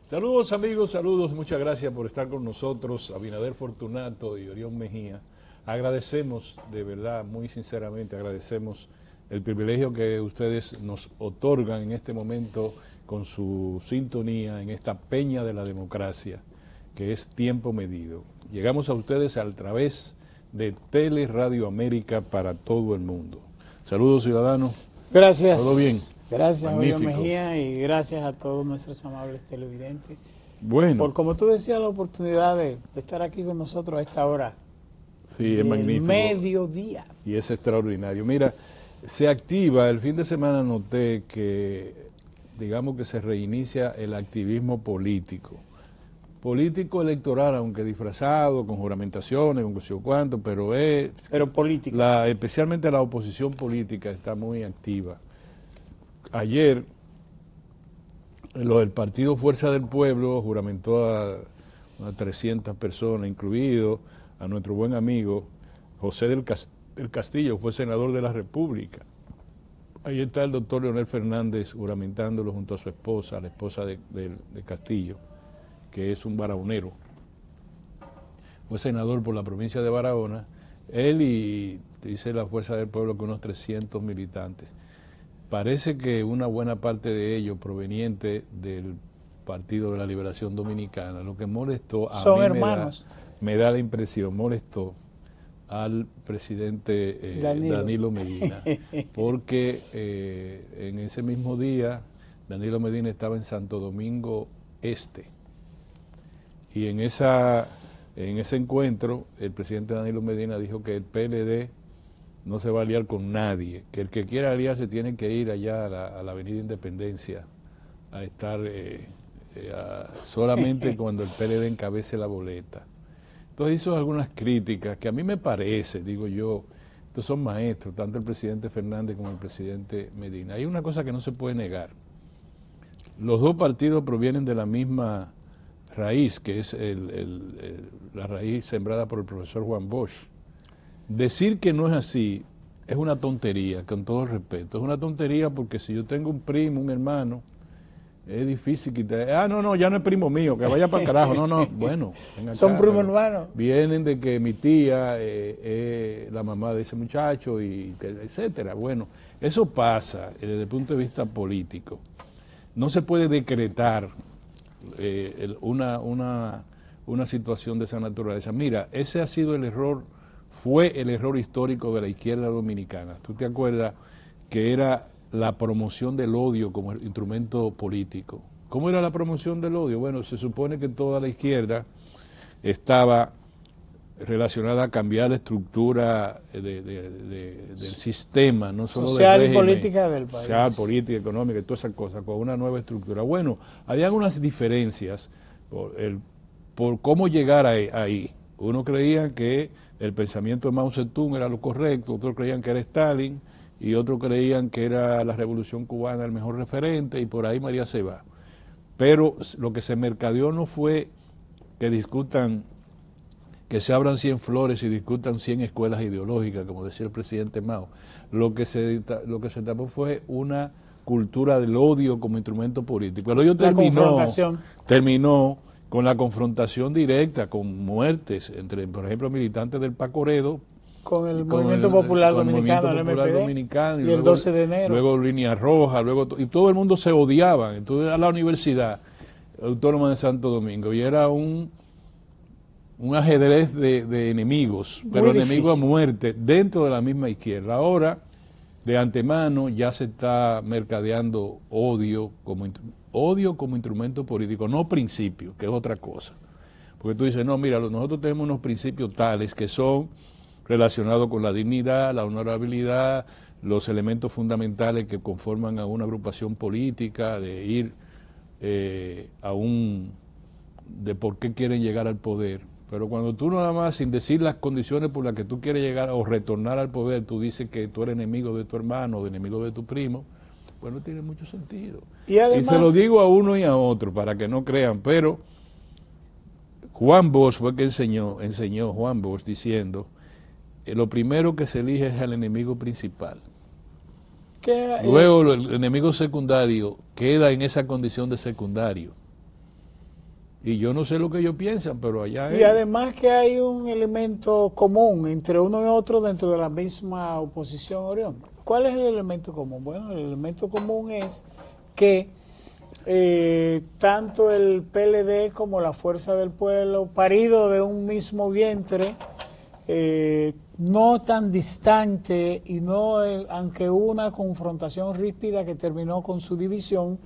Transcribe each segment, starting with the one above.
Saludos amigos, saludos, muchas gracias por estar con nosotros, Abinader Fortunato y Orión Mejía. Agradecemos, de verdad, muy sinceramente, agradecemos el privilegio que ustedes nos otorgan en este momento con su sintonía en esta peña de la democracia, que es Tiempo Medido. Llegamos a ustedes a través de Tele Radio América para todo el mundo. Saludos ciudadanos. Gracias. ¿Todo bien? Gracias, Orión Magnífico. Mejía, y gracias a todos nuestros amables televidentes. Bueno. Por, como tú decías, la oportunidad de estar aquí con nosotros a esta hora. Sí, es magnífico. Mediodía. Y es extraordinario. Mira, se activa, el fin de semana noté que, digamos que se reinicia el activismo político. Político electoral, aunque disfrazado, con juramentaciones, con qué sé yo cuánto, pero político. Especialmente la oposición política está muy activa. Ayer, el partido Fuerza del Pueblo juramentó a 300 personas, incluido a nuestro buen amigo José del Castillo, fue senador de la República. Ahí está el doctor Leonel Fernández juramentándolo junto a su esposa, la esposa de Castillo, que es un barahonero. Fue senador por la provincia de Barahona, él y, dice la Fuerza del Pueblo, que unos 300 militantes. Parece que una buena parte de ellos proveniente del Partido de la Liberación Dominicana. Lo que molestó a Son mí hermanos. me da la impresión, molestó al presidente Danilo Medina, porque en ese mismo día Danilo Medina estaba en Santo Domingo Este, y en ese encuentro el presidente Danilo Medina dijo que el PLD no se va a aliar con nadie, que el que quiera aliarse tiene que ir allá a la Avenida Independencia a estar solamente cuando el PLD encabece la boleta. Entonces hizo algunas críticas que a mí me parece, digo yo, estos son maestros, tanto el presidente Fernández como el presidente Medina. Hay una cosa que no se puede negar. Los dos partidos provienen de la misma raíz, que es la raíz sembrada por el profesor Juan Bosch. Decir que no es así es una tontería, con todo respeto. Es una tontería porque si yo tengo un primo, un hermano, es difícil quitar. No, ya no es primo mío, que vaya para el carajo. No, bueno. Son primos hermanos. Vienen de que mi tía la mamá de ese muchacho, y etcétera. Bueno, eso pasa desde el punto de vista político. No se puede decretar una situación de esa naturaleza. Mira, ese ha sido el error. Fue el error histórico de la izquierda dominicana. ¿Tú te acuerdas que era la promoción del odio como instrumento político? ¿Cómo era la promoción del odio? Bueno, se supone que toda la izquierda estaba relacionada a cambiar la estructura del sistema, no solo social del régimen, y política del país. Social, política, económica y todas esas cosas, con una nueva estructura. Bueno, había unas diferencias por cómo llegar ahí. Uno creía que el pensamiento de Mao Zedong era lo correcto, otros creían que era Stalin, y otros creían que era la Revolución Cubana el mejor referente, y por ahí María se va. Pero lo que se mercadeó no fue que discutan, que se abran 100 flores y discutan 100 escuelas ideológicas, como decía el presidente Mao. Lo que se tapó fue una cultura del odio como instrumento político. Pero ello terminó con la confrontación directa, con muertes entre, por ejemplo, militantes del Pacoredo, con el Movimiento Popular Dominicano, el MPD, y el 12 de enero. Luego Línea Roja, y todo el mundo se odiaba. Entonces a la Universidad Autónoma de Santo Domingo, y era un ajedrez de enemigos, pero enemigos a muerte dentro de la misma izquierda. Ahora, de antemano, ya se está mercadeando odio como instrumento político, no principio, que es otra cosa. Porque tú dices, no, mira, nosotros tenemos unos principios tales que son relacionados con la dignidad, la honorabilidad, los elementos fundamentales que conforman a una agrupación política, de ir de por qué quieren llegar al poder. Pero cuando tú nada más, sin decir las condiciones por las que tú quieres llegar o retornar al poder, tú dices que tú eres enemigo de tu hermano o enemigo de tu primo, pues no tiene mucho sentido. Y además, se lo digo a uno y a otro para que no crean, pero Juan Bosch fue que enseñó Juan Bosch diciendo, lo primero que se elige es al enemigo principal. Luego el enemigo secundario queda en esa condición de secundario. y yo no sé lo que ellos piensan, pero allá y además que hay un elemento común entre uno y otro dentro de la misma oposición, Orión. ¿Cuál es el elemento común? Bueno, el elemento común es que tanto el PLD como la Fuerza del Pueblo, parido de un mismo vientre, no tan distante y no, aunque hubo una confrontación ríspida que terminó con su división,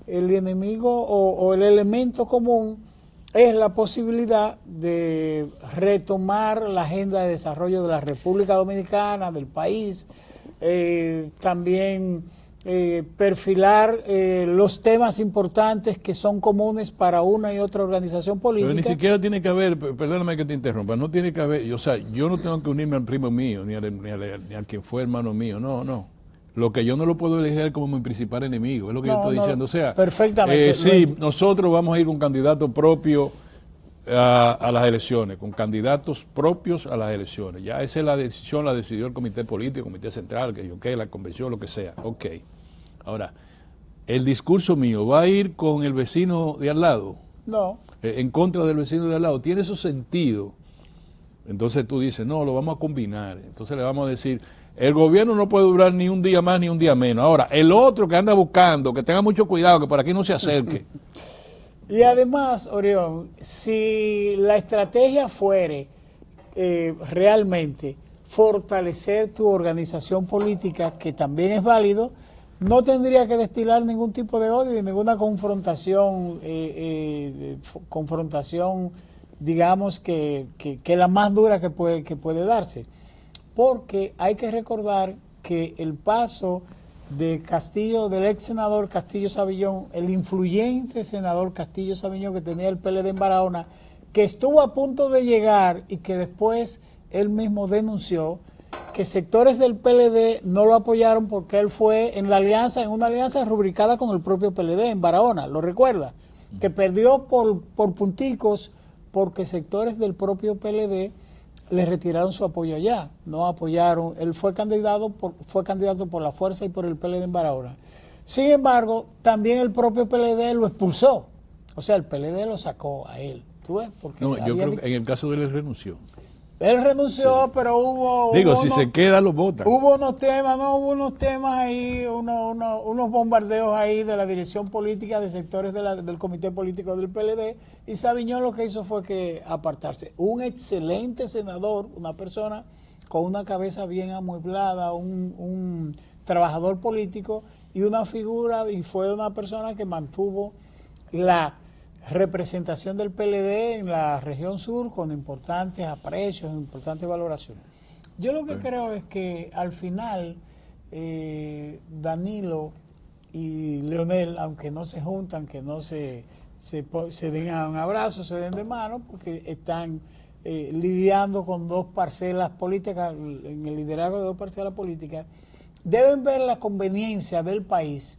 el enemigo o el elemento común es la posibilidad de retomar la agenda de desarrollo de la República Dominicana, del país, también perfilar los temas importantes que son comunes para una y otra organización política. Pero ni siquiera tiene que haber, perdóname que te interrumpa, no tiene que haber, o sea, yo no tengo que unirme al primo mío, ni al quien fue hermano mío, no. Lo que yo no lo puedo elegir como mi principal enemigo, es lo que yo estoy diciendo. O sea, perfectamente. Sí, nosotros vamos a ir con candidato propio a las elecciones, con candidatos propios a las elecciones. Ya esa es la decisión, la decidió el comité político, el comité central, la convención, lo que sea. Ok. Ahora, el discurso mío va a ir con el vecino de al lado. No. En contra del vecino de al lado. Tiene su sentido. Entonces tú dices, no, lo vamos a combinar. Entonces le vamos a decir, el gobierno no puede durar ni un día más ni un día menos. Ahora, el otro que anda buscando, que tenga mucho cuidado, que por aquí no se acerque. Y además, Orión, si la estrategia fuere realmente fortalecer tu organización política, que también es válido, no tendría que destilar ningún tipo de odio y ninguna confrontación, digamos, que la más dura que puede darse. Porque hay que recordar que el paso de Castillo, del ex senador Castillo Savillón, el influyente senador Castillo Savillón que tenía el PLD en Barahona, que estuvo a punto de llegar y que después él mismo denunció que sectores del PLD no lo apoyaron porque él fue en una alianza rubricada con el propio PLD en Barahona, ¿lo recuerda? Que perdió por punticos porque sectores del propio PLD le retiraron su apoyo allá, no apoyaron, él fue candidato por la Fuerza y por el PLD en Barahona. Sin embargo, también el propio PLD lo expulsó, o sea, el PLD lo sacó a él, ¿tú ves? Porque no, yo creo que en el caso de él renunció. Él renunció, sí. Pero hubo... si se queda, lo votan. Hubo unos temas ahí, unos bombardeos ahí de la dirección política de sectores del comité político del PLD, y Saviñón lo que hizo fue que apartarse. Un excelente senador, una persona con una cabeza bien amueblada, un trabajador político y una figura, y fue una persona que mantuvo la representación del PLD en la región sur con importantes aprecios, importantes valoraciones. Yo lo que creo es que al final Danilo y Leonel, aunque no se juntan, que no se den un abrazo, se den de mano, porque están lidiando con dos parcelas políticas, en el liderazgo de dos parcelas políticas, deben ver la conveniencia del país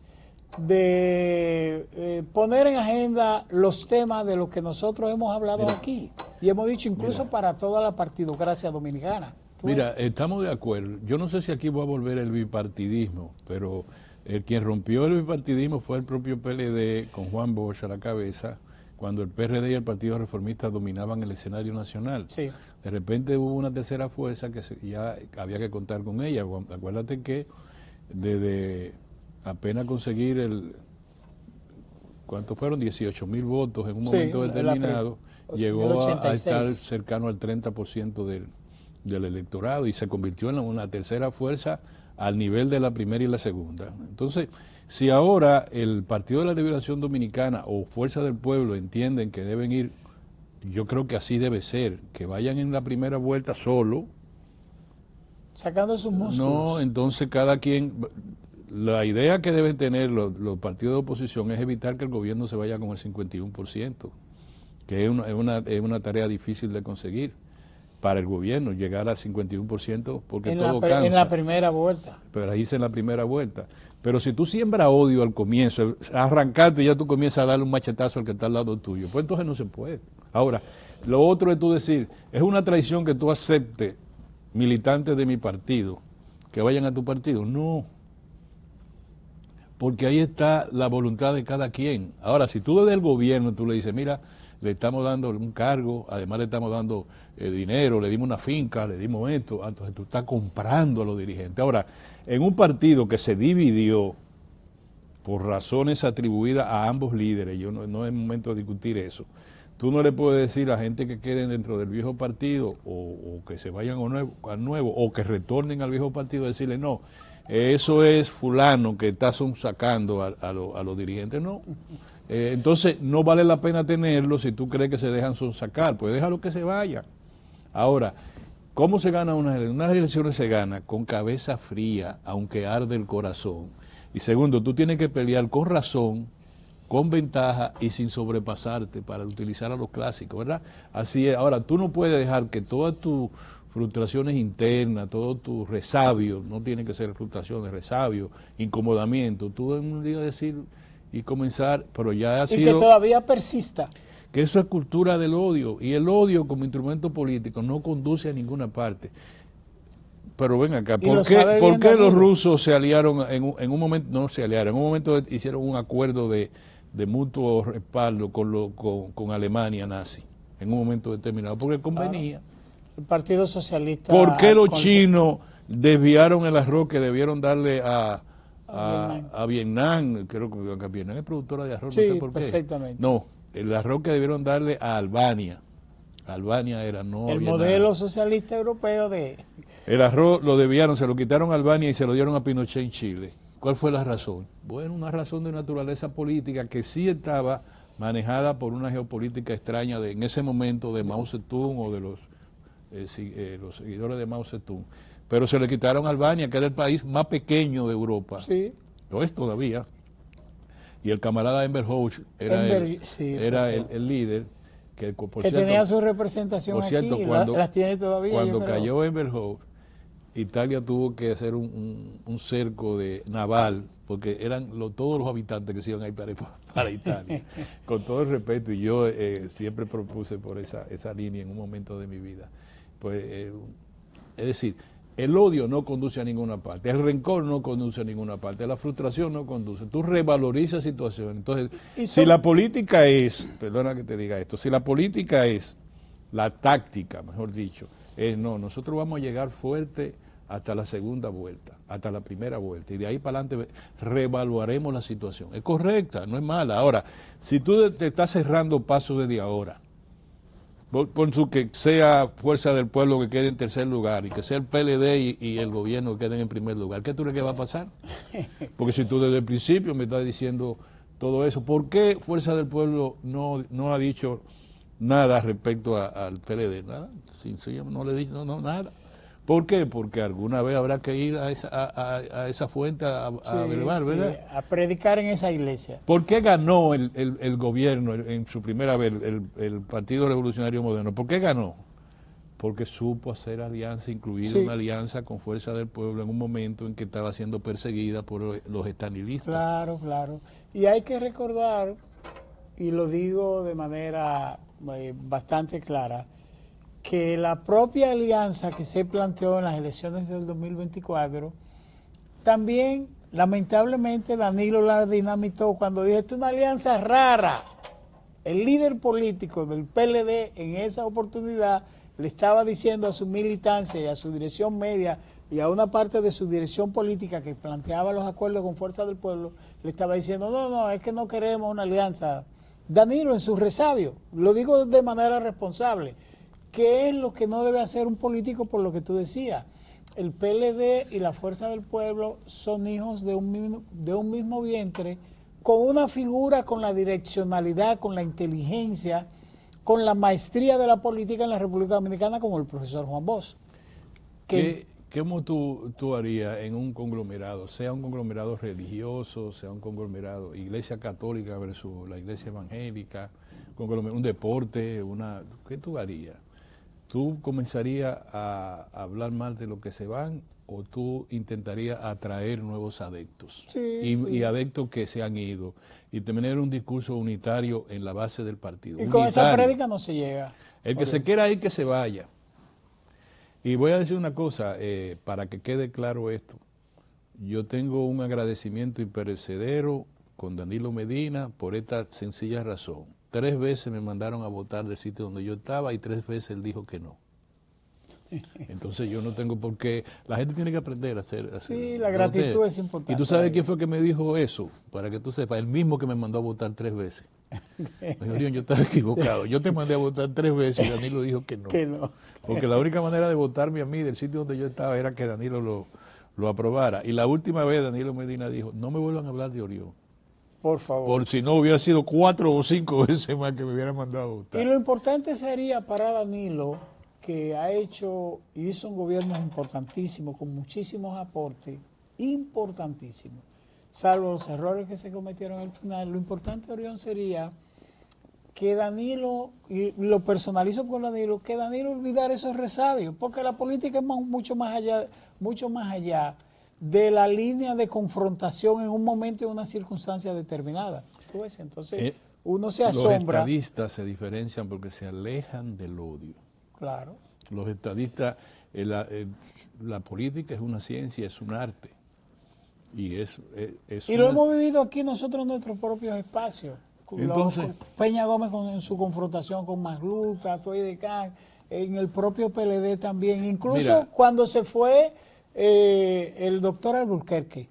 de poner en agenda los temas de los que nosotros hemos hablado aquí y hemos dicho incluso para toda la partidocracia dominicana. Mira, estamos de acuerdo. Yo no sé si aquí va a volver el bipartidismo, pero quien rompió el bipartidismo fue el propio PLD con Juan Bosch a la cabeza, cuando el PRD y el Partido Reformista dominaban el escenario nacional. Sí. De repente hubo una tercera fuerza que ya había que contar con ella. Acuérdate que desde apenas conseguir ¿cuántos fueron? 18,000 votos en un momento determinado, llegó a estar cercano al 30% del electorado y se convirtió en una tercera fuerza al nivel de la primera y la segunda. Entonces, si ahora el Partido de la Liberación Dominicana o Fuerza del Pueblo entienden que deben ir, yo creo que así debe ser, que vayan en la primera vuelta solo, sacando sus músculos. No, entonces cada quien... La idea que deben tener los partidos de oposición es evitar que el gobierno se vaya con el 51%, que es una tarea difícil de conseguir para el gobierno, llegar al 51%, porque todo cansa. En la primera vuelta. Pero ahí es en la primera vuelta. Pero si tú siembras odio al comienzo, arrancarte y ya tú comienzas a darle un machetazo al que está al lado tuyo, pues entonces no se puede. Ahora, lo otro es tú decir, es una traición que tú aceptes militantes de mi partido, que vayan a tu partido. No. Porque ahí está la voluntad de cada quien. Ahora, si tú desde el gobierno tú le dices, mira, le estamos dando un cargo, además le estamos dando dinero, le dimos una finca, le dimos esto, entonces tú estás comprando a los dirigentes. Ahora, en un partido que se dividió por razones atribuidas a ambos líderes, yo no es momento de discutir eso, tú no le puedes decir a gente que queden dentro del viejo partido o que se vayan al nuevo o que retornen al viejo partido, decirle no, eso es fulano que está sacando a los dirigentes, no. Entonces no vale la pena tenerlo si tú crees que se dejan sacar, pues déjalo que se vayan. Ahora, ¿cómo se gana unas elecciones? Unas elecciones se gana con cabeza fría, aunque arde el corazón. Y segundo, tú tienes que pelear con razón, con ventaja y sin sobrepasarte para utilizar a los clásicos, ¿verdad? Así es. Ahora, tú no puedes dejar que todas tus frustraciones internas, todo tu resabio, no tiene que ser frustraciones, resabio, incomodamiento, tú en un día decir y comenzar, pero ya ha sido... Y que todavía persista. Que eso es cultura del odio, y el odio como instrumento político no conduce a ninguna parte. Pero ven acá, ¿por qué los rusos se aliaron en un momento, no se aliaron, en un momento hicieron un acuerdo de mutuo respaldo con Alemania nazi, en un momento determinado? Porque convenía. Claro. El Partido Socialista... ¿Por qué los chinos desviaron el arroz que debieron darle a Vietnam? Creo que Vietnam es productora de arroz, sí, no sé por qué. Perfectamente. No, el arroz que debieron darle a Albania. Albania era, no el había modelo nada. Socialista europeo de... El arroz lo desviaron, se lo quitaron a Albania y se lo dieron a Pinochet en Chile. ¿Cuál fue la razón? Bueno, una razón de naturaleza política que sí estaba manejada por una geopolítica extraña en ese momento de Mao Zedong o de los seguidores de Mao Zedong. Pero se le quitaron a Albania, que era el país más pequeño de Europa. Sí. Lo es todavía. Y el camarada Enver Hoxha era el líder. Que cierto, tenía su representación por cierto, aquí, las tiene todavía. Cuando cayó Enver Hoxha, Italia tuvo que hacer un cerco naval, porque eran todos los habitantes que se iban a ir para Italia, con todo el respeto, y yo siempre propuse por esa línea en un momento de mi vida. Pues, es decir, el odio no conduce a ninguna parte, el rencor no conduce a ninguna parte, la frustración no conduce, tú revalorizas situaciones. Entonces, si la política perdona que te diga esto, si la política es la táctica, mejor dicho, no, nosotros vamos a llegar fuerte hasta la segunda vuelta, hasta la primera vuelta, y de ahí para adelante reevaluaremos la situación. Es correcta, no es mala. Ahora, si tú te estás cerrando pasos desde ahora, por su que sea Fuerza del Pueblo que quede en tercer lugar y que sea el PLD y el gobierno que queden en primer lugar, ¿qué tú crees que va a pasar? Porque si tú desde el principio me estás diciendo todo eso, ¿por qué Fuerza del Pueblo no ha dicho nada respecto al PLD? Nada, no le he dicho nada. ¿Por qué? Porque alguna vez habrá que ir a esa fuente a verbal, ¿verdad? A predicar en esa iglesia. ¿Por qué ganó el gobierno en su primera vez, el Partido Revolucionario Moderno? ¿Por qué ganó? Porque supo hacer alianza, incluida una alianza con Fuerza del Pueblo en un momento en que estaba siendo perseguida por los estanilistas. Claro, claro. Y hay que recordar, y lo digo de manera bastante clara, que la propia alianza que se planteó en las elecciones del 2024, también lamentablemente Danilo la dinamitó cuando dijo, esto es una alianza rara. El líder político del PLD en esa oportunidad le estaba diciendo a su militancia y a su dirección media y a una parte de su dirección política que planteaba los acuerdos con Fuerza del Pueblo, le estaba diciendo, no, es que no queremos una alianza. Danilo en su resabio, lo digo de manera responsable, ¿qué es lo que no debe hacer un político por lo que tú decías? El PLD y la Fuerza del Pueblo son hijos de un mismo vientre, con una figura, con la direccionalidad, con la inteligencia, con la maestría de la política en la República Dominicana, como el profesor Juan Bosch. ¿Cómo tú harías en un conglomerado, sea un conglomerado religioso, sea un conglomerado iglesia católica versus la iglesia evangélica, un deporte, ¿qué tú harías? ¿Tú comenzarías a hablar mal de lo que se van o tú intentarías atraer nuevos adeptos? Y adeptos que se han ido y tener un discurso unitario en la base del partido. Y con esa prédica no se llega. El que se quiera ir, que se vaya. Y voy a decir una cosa, para que quede claro esto. Yo tengo un agradecimiento imperecedero con Danilo Medina por esta sencilla razón. 3 veces me mandaron a votar del sitio donde yo estaba y 3 veces él dijo que no. Entonces yo no tengo por qué, la gente tiene que aprender a hacer sí, la gratitud es importante. ¿Y tú sabes quién fue que me dijo eso? Para que tú sepas, el mismo que me mandó a votar 3 veces. Me dijo, Orión, yo estaba equivocado, yo te mandé a votar 3 veces y Danilo dijo que no. Que no. Porque la única manera de votarme a mí del sitio donde yo estaba era que Danilo lo aprobara. Y la última vez Danilo Medina dijo, no me vuelvan a hablar de Orión. Por favor. Por si no hubiera sido 4 o 5 veces más que me hubieran mandado a votar. Y lo importante sería para Danilo, que hizo un gobierno importantísimo, con muchísimos aportes, importantísimos, salvo los errores que se cometieron al final. Lo importante, Orión, sería que Danilo, y lo personalizo con Danilo, que Danilo olvidara esos resabios, porque la política es mucho más allá de la línea de confrontación en un momento y en una circunstancia determinada. ¿Tú ves? Entonces, uno se asombra. Los estadistas se diferencian porque se alejan del odio. Claro. Los estadistas, la política es una ciencia, es un arte. Y lo hemos vivido aquí nosotros en nuestros propios espacios. Entonces, Peña Gómez en su confrontación con Magluta, Toy de Can, en el propio PLD también. Incluso cuando se fue el doctor Alburquerque.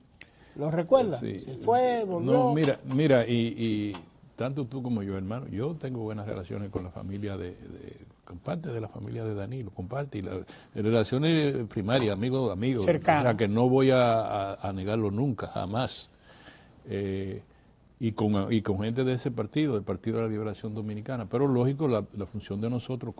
¿Lo recuerdas? Sí. Se fue, volvió. No, mira, y tanto tú como yo, hermano, yo tengo buenas relaciones con la familia con parte de la familia de Danilo, comparte, y las relaciones primarias, amigos, cercanos. O sea, que no voy a negarlo nunca, jamás. Y con gente de ese partido, del Partido de la Liberación Dominicana. Pero lógico, la función de nosotros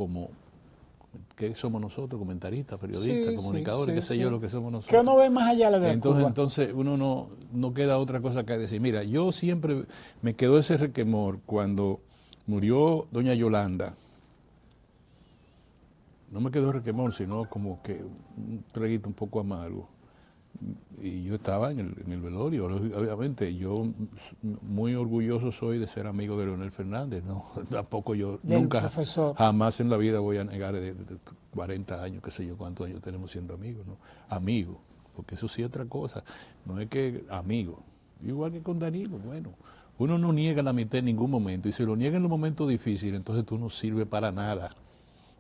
¿qué somos nosotros? Comentaristas, periodistas, comunicadores, qué sé yo, lo que somos nosotros. Que uno ve más allá de la curva. Entonces uno no queda otra cosa que decir. Mira, yo siempre me quedó ese requemor cuando murió doña Yolanda. No me quedó requemor, sino como que un traguito un poco amargo. Y yo estaba en el velorio, obviamente. Yo muy orgulloso soy de ser amigo de Leonel Fernández. No, tampoco yo nunca, jamás en la vida voy a negar de 40 años, qué sé yo cuántos años tenemos siendo amigos, ¿no? Amigos, porque eso sí es otra cosa. No es que amigos. Igual que con Danilo, bueno, uno no niega la mitad en ningún momento, y si lo niega en los momentos difíciles, entonces tú no sirves para nada.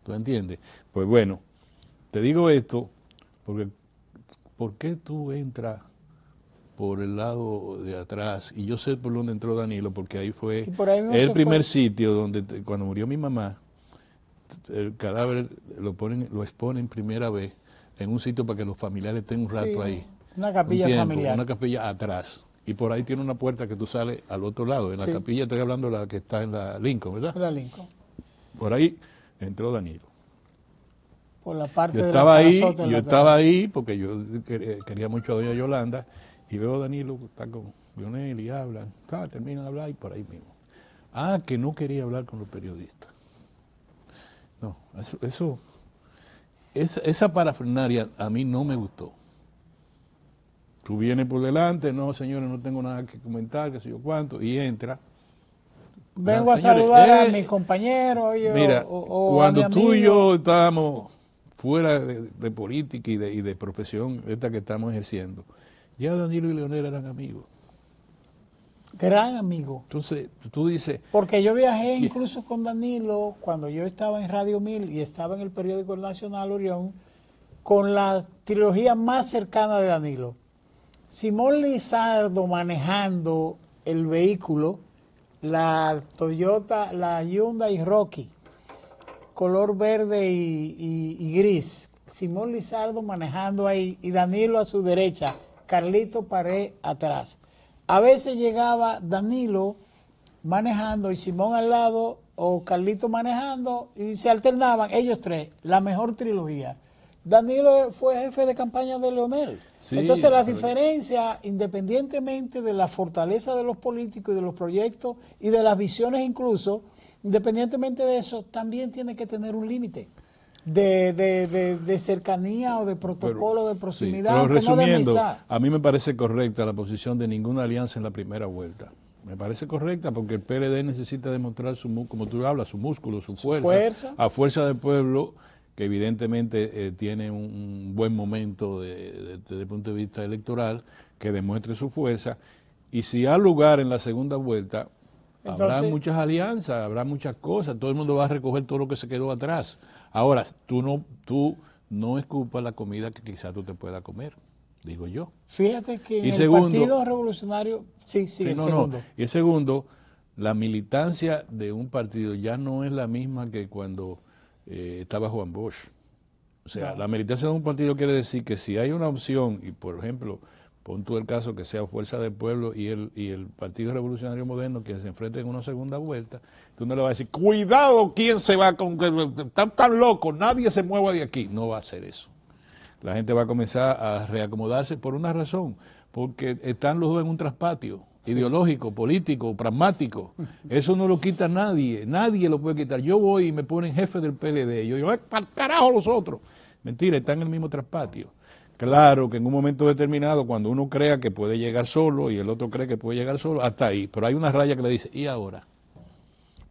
¿Tú entiendes? Pues bueno, te digo esto porque ¿por qué tú entras por el lado de atrás? Y yo sé por dónde entró Danilo, porque ahí fue el primer sitio donde, cuando murió mi mamá, el cadáver lo exponen primera vez en un sitio para que los familiares estén un rato ahí. Una capilla familiar. Una capilla atrás. Y por ahí tiene una puerta que tú sales al otro lado. En la capilla, estoy hablando de la que está en la Lincoln, ¿verdad? En la Lincoln. Por ahí entró Danilo. Por la parte yo estaba ahí porque yo quería mucho a doña Yolanda, y veo a Danilo que está con Lionel y hablan, terminan de hablar y por ahí mismo. Que no quería hablar con los periodistas. No, esa parafernalia a mí no me gustó. Tú vienes por delante, no señores, no tengo nada que comentar, qué sé yo cuánto, y entra. Vengo a saludar a mis compañeros. Mira, cuando tú y yo estábamos fuera de política y de profesión esta que estamos ejerciendo, ya Danilo y Leonel eran amigos. Gran amigo. Entonces, tú dices... Porque yo viajé incluso con Danilo cuando yo estaba en Radio 1000 y estaba en el periódico El Nacional, Orión, con la trilogía más cercana de Danilo. Simón Lizardo manejando el vehículo, la Toyota, la Hyundai Rocky, color verde y gris. Simón Lizardo manejando ahí y Danilo a su derecha, Carlito Pared atrás. A veces llegaba Danilo manejando y Simón al lado, o Carlito manejando, y se alternaban ellos tres, la mejor trilogía. Danilo fue jefe de campaña de Leonel. Sí, entonces las diferencias, independientemente de la fortaleza de los políticos y de los proyectos y de las visiones incluso, independientemente de eso, también tiene que tener un límite de cercanía o de protocolo, de proximidad, pero resumiendo, no de amistad. A mí me parece correcta la posición de ninguna alianza en la primera vuelta. Me parece correcta porque el PLD necesita demostrar, como tú hablas, su músculo, su fuerza. A fuerza del pueblo, que evidentemente tiene un buen momento desde el punto de vista electoral, que demuestre su fuerza. Y si hay lugar en la segunda vuelta, Habrá muchas alianzas, habrá muchas cosas, todo el mundo va a recoger todo lo que se quedó atrás. Ahora, tú no escupas la comida que quizás tú te puedas comer, digo yo. Fíjate que en Y el segundo, Partido Revolucionario, sí, el segundo. Y el segundo, la militancia de un partido ya no es la misma que cuando estaba Juan Bosch. O sea, la militancia de un partido quiere decir que si hay una opción, y por ejemplo, pon tú el caso que sea Fuerza del Pueblo y el Partido Revolucionario Moderno que se enfrenten en una segunda vuelta, tú no le vas a decir, cuidado, ¿quién se va con...? Están tan locos, nadie se mueva de aquí. No va a hacer eso. La gente va a comenzar a reacomodarse por una razón, porque están los dos en un traspatio ideológico, político, pragmático. Eso no lo quita nadie, nadie lo puede quitar. Yo voy y me ponen jefe del PLD, yo digo, ¡para carajo los otros! Mentira, están en el mismo traspatio. Claro que en un momento determinado, cuando uno crea que puede llegar solo y el otro cree que puede llegar solo, hasta ahí. Pero hay una raya que le dice, ¿y ahora?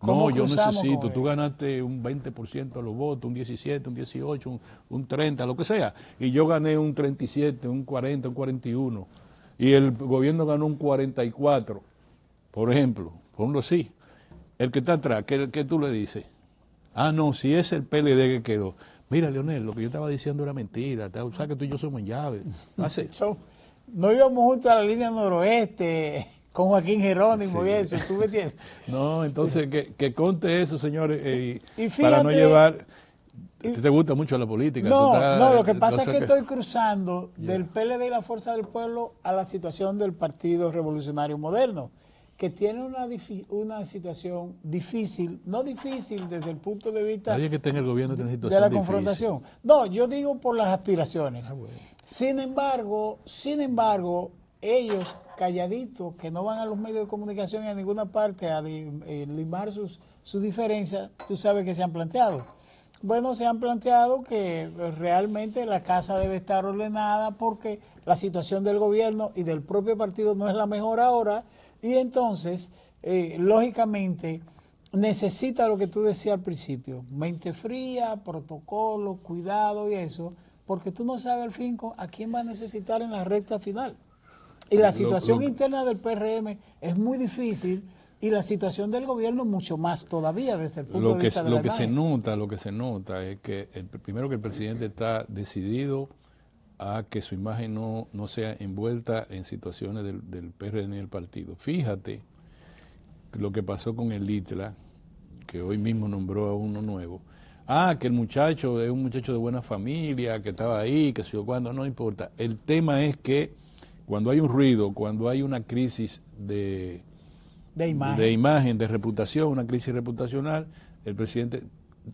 No, yo necesito, tú ganaste un 20% de los votos, un 17, un 18, un 30, lo que sea. Y yo gané un 37, un 40, un 41. Y el gobierno ganó un 44, por ejemplo, ponlo así. El que está atrás, ¿qué tú le dices? Ah, no, si es el PLD que quedó. Mira, Leonel, lo que yo estaba diciendo era mentira. O sea, que tú y yo somos llaves. No íbamos juntos a la línea noroeste con Joaquín Jerónimo y eso, ¿tú me entiendes? No, entonces que conte eso, señores, y fíjate, para no llevar... ¿Te gusta mucho la política? No, lo que pasa es que estoy cruzando del PLD y la Fuerza del Pueblo a la situación del Partido Revolucionario Moderno, que tiene una situación difícil, no difícil desde el punto de vista nadie que esté en el gobierno tiene situación de la difícil. Confrontación. No, yo digo por las aspiraciones. Bueno. Sin embargo, ellos calladitos, que no van a los medios de comunicación y a ninguna parte a limar sus diferencias, tú sabes que se han planteado. Bueno, se han planteado que realmente la casa debe estar ordenada porque la situación del gobierno y del propio partido no es la mejor ahora y entonces, lógicamente, necesita lo que tú decías al principio, mente fría, protocolo, cuidado y eso, porque tú no sabes al fin a quién va a necesitar en la recta final. Y la situación interna del PRM es muy difícil y la situación del gobierno mucho más todavía desde el punto de vista de la Lo que se nota es que primero que el presidente está decidido a que su imagen no sea envuelta en situaciones del PRM y del partido. Fíjate lo que pasó con el ITLA, que hoy mismo nombró a uno nuevo. Que el muchacho es un muchacho de buena familia, que estaba ahí, que sé yo cuándo, no importa. El tema es que cuando hay un ruido, cuando hay una crisis de imagen, de reputación, una crisis reputacional, el presidente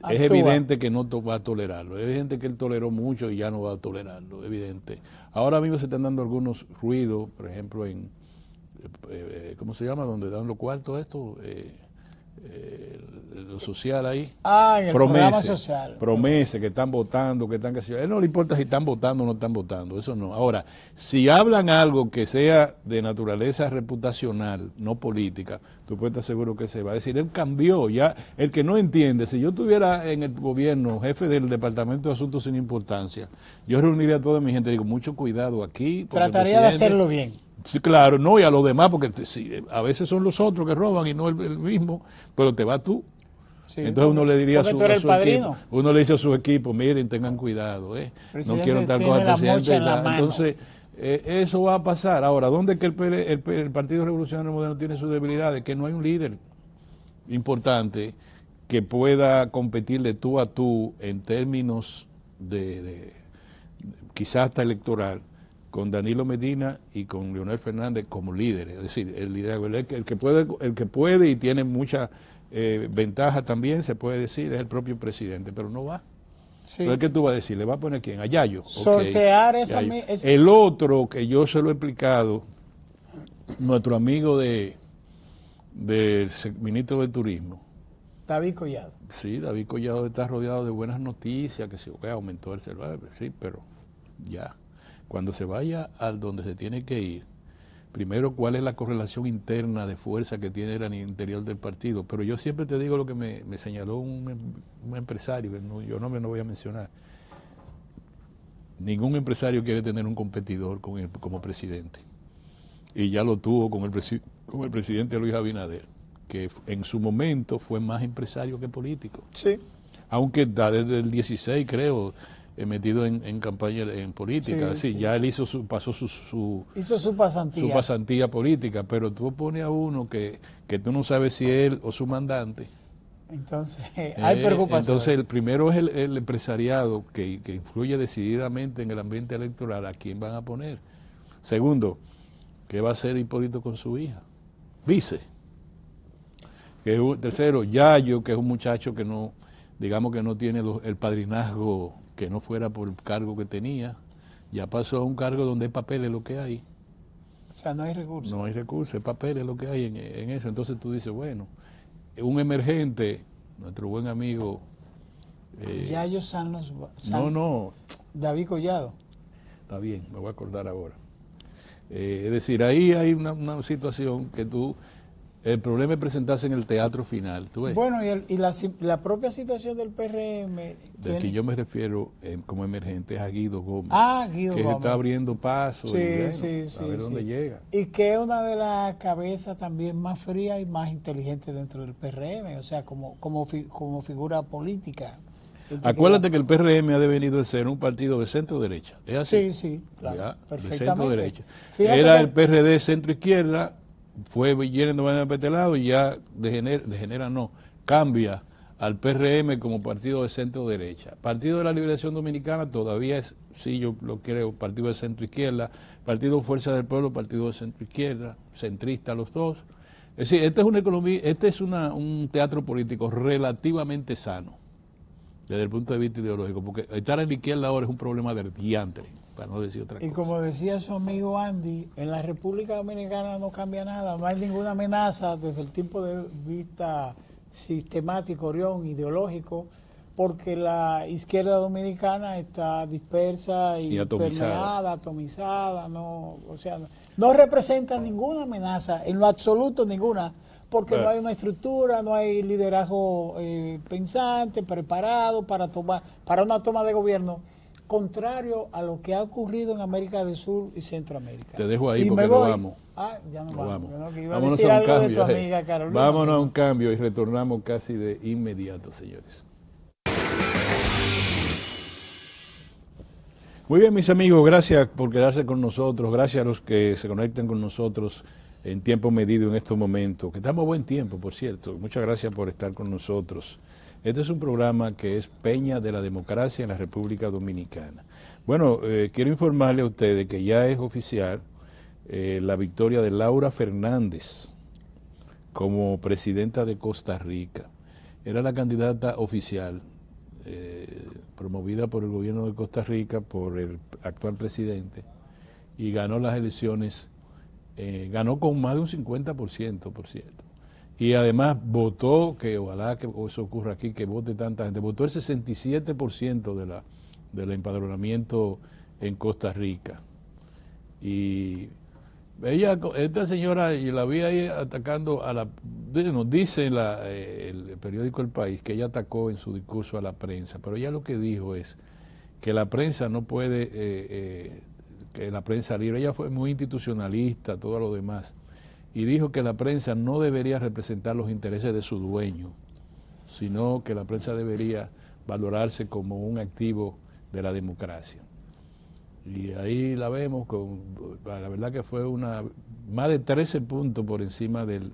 es evidente que no va a tolerarlo. Es evidente que él toleró mucho y ya no va a tolerarlo, evidente. Ahora mismo se están dando algunos ruidos, por ejemplo, en, ¿cómo se llama? Donde dan los cuartos esto, lo social ahí. En el programa social. Promese que están votando, que están que él no le importa si están votando o no están votando, eso no. Ahora, si hablan algo que sea de naturaleza reputacional, no política, tú puedes estar seguro que se va a decir, él cambió, ya, el que no entiende, si yo estuviera en el gobierno, jefe del Departamento de Asuntos sin Importancia, yo reuniría a toda mi gente, digo, mucho cuidado aquí. Trataría de hacerlo bien. Sí, claro, no, y a los demás, porque a veces son los otros que roban y no el mismo, pero te vas tú. Sí, entonces uno le diría a su equipo, uno le dice a su equipo, miren, tengan cuidado, no quiero tal cosa al presidente. Entonces, eso va a pasar. Ahora, ¿dónde es que el Partido Revolucionario Moderno tiene sus debilidades? Que no hay un líder importante que pueda competir de tú a tú en términos de quizás hasta electoral, con Danilo Medina y con Leonel Fernández como líderes. Es decir, el que puede y tiene mucha ventaja también, se puede decir, es el propio presidente, pero no va. Sí. Entonces, ¿qué tú vas a decir? ¿Le va a poner quién? A Yayo. Sortear okay. El otro que yo se lo he explicado, nuestro amigo del ministro de Turismo. David Collado. Sí, David Collado está rodeado de buenas noticias, que se aumentó el celular, sí, pero ya. Cuando se vaya al donde se tiene que ir, primero, ¿cuál es la correlación interna de fuerza que tiene el interior del partido? Pero yo siempre te digo lo que me señaló un empresario, que yo no me lo voy a mencionar. Ningún empresario quiere tener un competidor como presidente. Y ya lo tuvo con el presidente Luis Abinader. que en su momento fue más empresario que político. Sí. Aunque está desde el 16, creo, metido en campaña en política. Sí, ya él hizo hizo su pasantía. Su pasantía política, pero tú pones a uno que tú no sabes si es él o su mandante. Entonces, hay preocupación. Entonces, el primero es el empresariado que influye decididamente en el ambiente electoral, a quién van a poner. Segundo, ¿qué va a hacer Hipólito con su hija? Vice. Tercero, Yayo, que es un muchacho que no, digamos que no tiene el padrinazgo, que no fuera por el cargo que tenía, ya pasó a un cargo donde hay papeles lo que hay. O sea, no hay recursos. No hay recursos, hay papeles lo que hay en eso. Entonces tú dices, bueno, un emergente, nuestro buen amigo... Yayo no. David Collado. Está bien, me voy a acordar ahora. Es decir, ahí hay una situación que el problema es presentarse en el teatro final, ¿tú ves? Bueno, y la propia situación del PRM... Del que yo me refiero como emergente es a Guido Gómez. Guido que Gómez. se está abriendo paso Sí, y bueno, sí, a ver dónde llega. Y que es una de las cabezas también más frías y más inteligentes dentro del PRM, o sea, como figura política. Acuérdate que el PRM ha devenido de ser un partido de centro-derecha. ¿Es así? Sí, claro, ya, perfectamente. De centro-derecha. Fíjate Era que el PRD centro-izquierda, fue yendo para este lado y ya cambia al PRM como partido de centro-derecha. Partido de la Liberación Dominicana todavía es, sí, yo lo creo, partido de centro-izquierda. Partido Fuerza del Pueblo, partido de centro-izquierda, centrista los dos. Es decir, esta es una economía, un teatro político relativamente sano desde el punto de vista ideológico, porque estar en la izquierda ahora es un problema del diantre, para no decir otra cosa. Y como decía su amigo Andy, en la República Dominicana no cambia nada, no hay ninguna amenaza desde el punto de vista sistemático, Orión, ideológico, porque la izquierda dominicana está dispersa y permeada, atomizada, no representa ninguna amenaza, en lo absoluto ninguna, porque no hay una estructura, no hay liderazgo pensante, preparado para una toma de gobierno, contrario a lo que ha ocurrido en América del Sur y Centroamérica. Te dejo ahí porque lo vamos. Ya no vamos. Vámonos a un cambio. Vámonos a un cambio y retornamos casi de inmediato, señores. Muy bien, mis amigos, gracias por quedarse con nosotros, gracias a los que se conectan con nosotros en tiempo medido en estos momentos, que estamos a buen tiempo, por cierto. Muchas gracias por estar con nosotros. Este es un programa que es Peña de la Democracia en la República Dominicana. Bueno, quiero informarle a ustedes que ya es oficial la victoria de Laura Fernández como presidenta de Costa Rica. Era la candidata oficial promovida por el gobierno de Costa Rica, por el actual presidente, y ganó las elecciones, ganó con más de un 50%, por cierto. Y además votó, que ojalá que eso ocurra aquí, que vote tanta gente, votó el 67% del empadronamiento en Costa Rica. Y esta señora, y la vi ahí atacando nos dice el periódico El País que ella atacó en su discurso a la prensa, pero ella lo que dijo es que la prensa no puede, que la prensa libre, ella fue muy institucionalista, todo lo demás, y dijo que la prensa no debería representar los intereses de su dueño, sino que la prensa debería valorarse como un activo de la democracia. Y ahí la vemos, la verdad que fue más de 13 puntos por encima de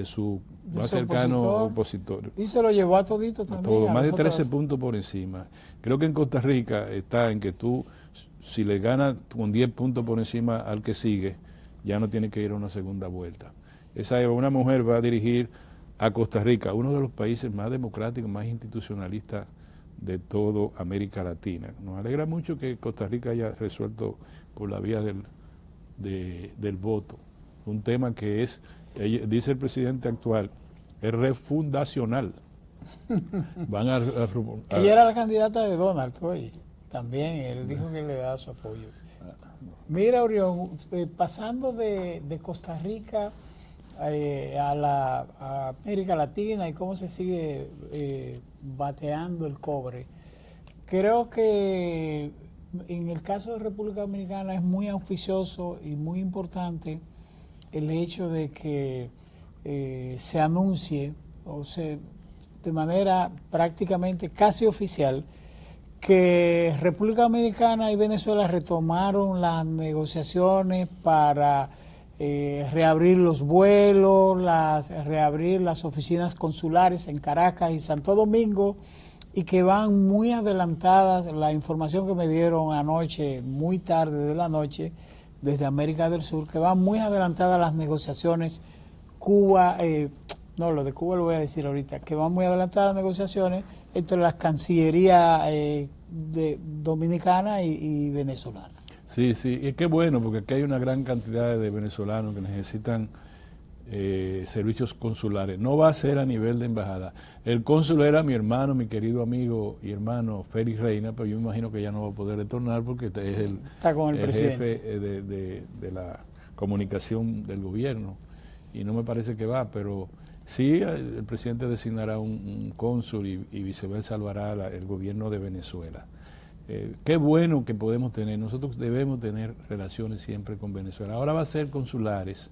su más cercano opositor. Y se lo llevó a todito también. Más de 13 puntos por encima. Creo que en Costa Rica está en que tú, si le ganas con 10 puntos por encima al que sigue, ya no tiene que ir a una segunda vuelta. Una mujer va a dirigir a Costa Rica, uno de los países más democráticos, más institucionalistas de toda América Latina. Nos alegra mucho que Costa Rica haya resuelto por la vía del voto. Un tema que es, dice el presidente actual, es refundacional. Ella era la candidata de Donald, oye. También él dijo que le da su apoyo. Mira, Orión, pasando de Costa Rica a América Latina y cómo se sigue bateando el cobre, creo que en el caso de República Dominicana es muy auspicioso y muy importante el hecho de que se anuncie de manera prácticamente casi oficial que República Dominicana y Venezuela retomaron las negociaciones para reabrir los vuelos, reabrir las oficinas consulares en Caracas y Santo Domingo, y que van muy adelantadas. La información que me dieron anoche, muy tarde de la noche, desde América del Sur, que van muy adelantadas las negociaciones Cuba, no, lo de Cuba lo voy a decir ahorita, que van muy adelantadas las negociaciones entre las cancillerías dominicana y venezolana. Sí, sí, y qué bueno, porque aquí hay una gran cantidad de venezolanos que necesitan servicios consulares. No va a ser a nivel de embajada. El cónsul era mi hermano, mi querido amigo y hermano Félix Reina, pero yo me imagino que ya no va a poder retornar porque es está con el jefe de la comunicación del gobierno, y no me parece que va, pero sí el presidente designará un cónsul y viceversa lo hará el gobierno de Venezuela. Qué bueno que podemos tener, nosotros debemos tener relaciones siempre con Venezuela. Ahora va a ser consulares,